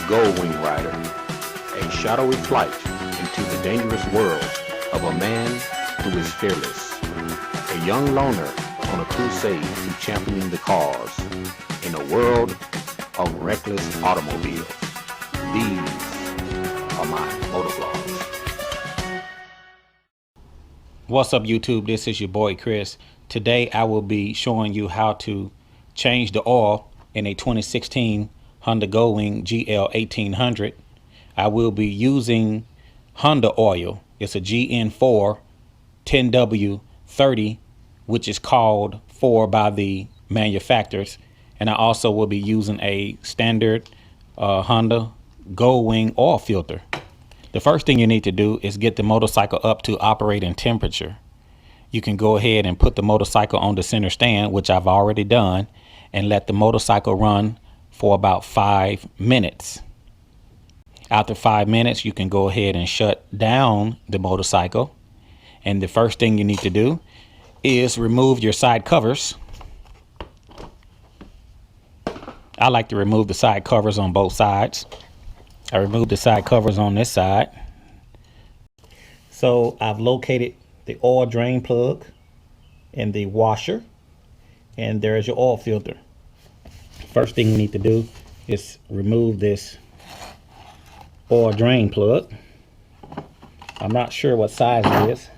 Goldwing Rider, a shadowy flight into the dangerous world of a man who is fearless, a young loner on a crusade to champion the cause in a world of reckless automobiles. These are my motovlogs. What's up, YouTube? This is your boy Chris. Today I will be showing you how to change the oil in a 2016 Honda Goldwing GL 1800. I will be using Honda oil. It's a GN4 10W30, which is called 4 by the manufacturers. And I also will be using a standard Honda Goldwing oil filter. The first thing you need to do is get the motorcycle up to operating temperature. You can go ahead and put the motorcycle on the center stand, which I've already done, and let the motorcycle run for about 5 minutes. After 5 minutes, you can go ahead and shut down the motorcycle. And the first thing you need to do is remove your side covers. I like to remove the side covers on both sides. I removed the side covers on this side. So I've located the oil drain plug and the washer, and there's your oil filter. First thing we need to do is remove this oil drain plug. I'm not sure what size it is.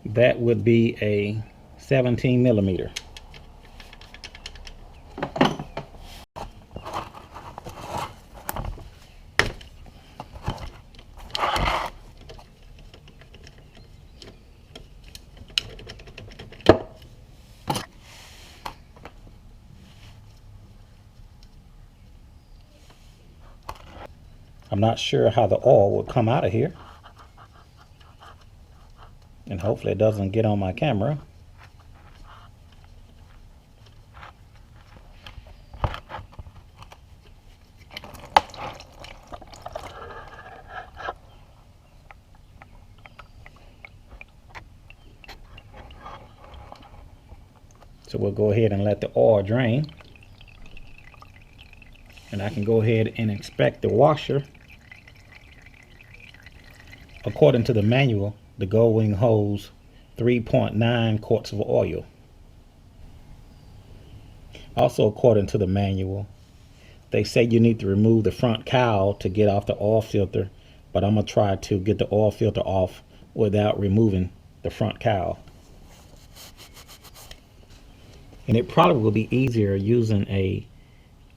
That would be a 17 millimeter. I'm not sure how the oil will come out of here, and hopefully it doesn't get on my camera. So we'll go ahead and let the oil drain, and I can go ahead and inspect the washer. According to the manual, the Goldwing holds 3.9 quarts of oil. Also, according to the manual, they say you need to remove the front cowl to get off the oil filter, but I'm going to try to get the oil filter off without removing the front cowl. And it probably will be easier using a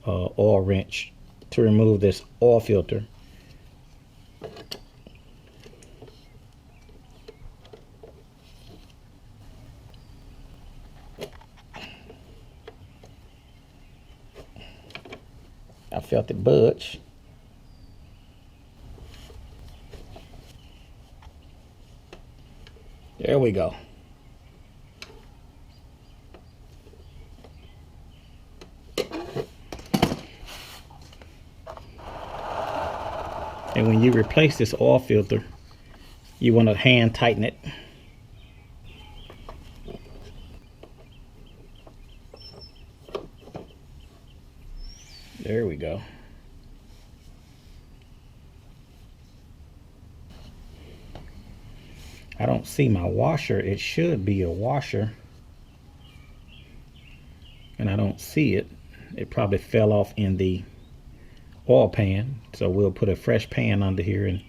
oil wrench to remove this oil filter. I felt it budge. There we go. And when you replace this oil filter, you want to hand tighten it. There we go. I don't see my washer. It should be a washer, and I don't see it. It probably fell off in the oil pan, so we'll put a fresh pan under here and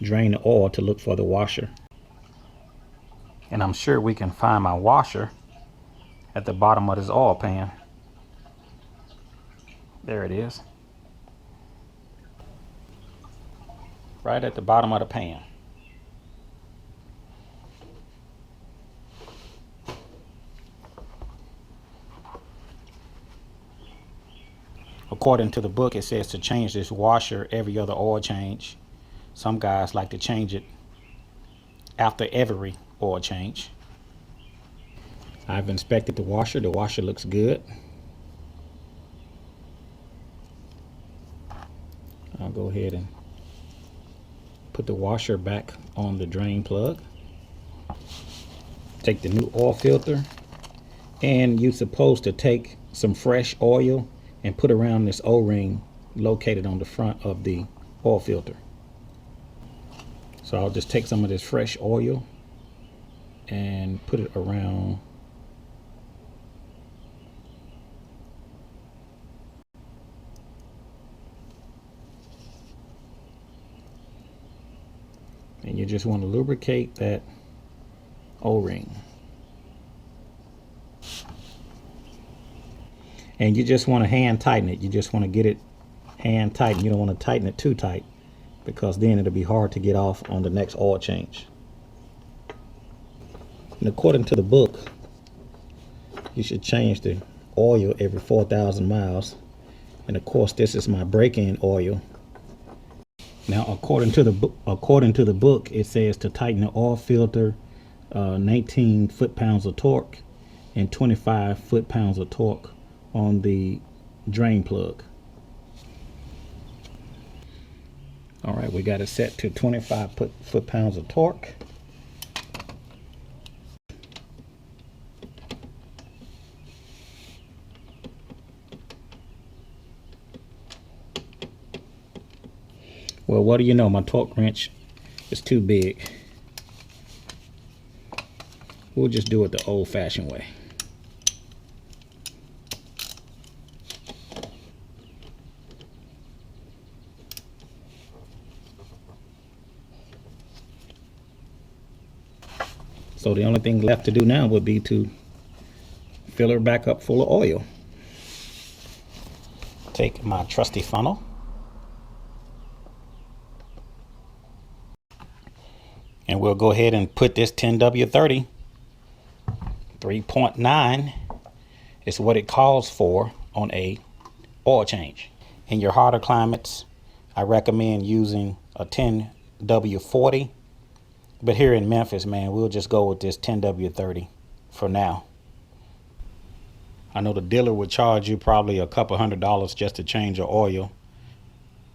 drain the oil to look for the washer. And I'm sure we can find my washer at the bottom of this oil pan. There it is, right at the bottom of the pan. According to the book, it says to change this washer every other oil change. Some guys like to change it after every oil change. I've inspected the washer. The washer looks good. I'll go ahead and put the washer back on the drain plug. Take the new oil filter, and you're supposed to take some fresh oil and put around this O-ring located on the front of the oil filter. So I'll just take some of this fresh oil and put it around and you just want to lubricate that O-ring. And you just want to hand tighten it. You just want to get it hand tightened. You don't want to tighten it too tight, because then it'll be hard to get off on the next oil change. And according to the book, you should change the oil every 4,000 miles. And of course, this is my break-in oil. Now, according to the book, it says to tighten the oil filter, 19 foot-pounds of torque and 25 foot-pounds of torque on the drain plug. All right, we got it set to 25 foot-pounds of torque. Well, what do you know? My torque wrench is too big. We'll just do it the old-fashioned way. So the only thing left to do now would be to fill her back up full of oil. Take my trusty funnel. And we'll go ahead and put this 10W30. 3.9 is what it calls for on a oil change. In your harder climates, I recommend using a 10W40. But here in Memphis, man, we'll just go with this 10W30 for now. I know the dealer would charge you probably a couple $100 just to change your oil,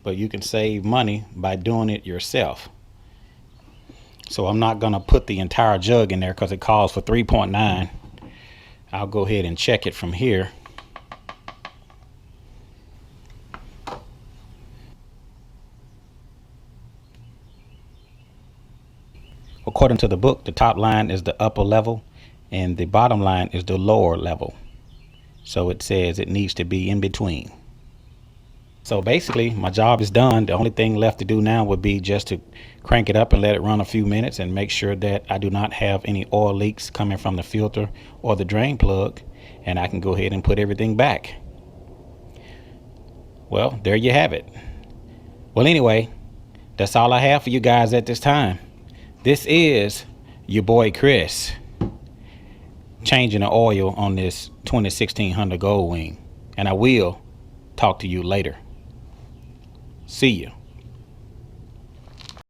but you can save money by doing it yourself. So I'm not going to put the entire jug in there because it calls for 3.9. I'll go ahead and check it from here. According to the book, the top line is the upper level and the bottom line is the lower level. So it says it needs to be in between. So basically, my job is done. The only thing left to do now would be just to crank it up and let it run a few minutes and make sure that I do not have any oil leaks coming from the filter or the drain plug, and I can go ahead and put everything back. Well, there you have it. Well, anyway, that's all I have for you guys at this time. This is your boy Chris, changing the oil on this 2016 Honda Goldwing, and I will talk to you later. See you.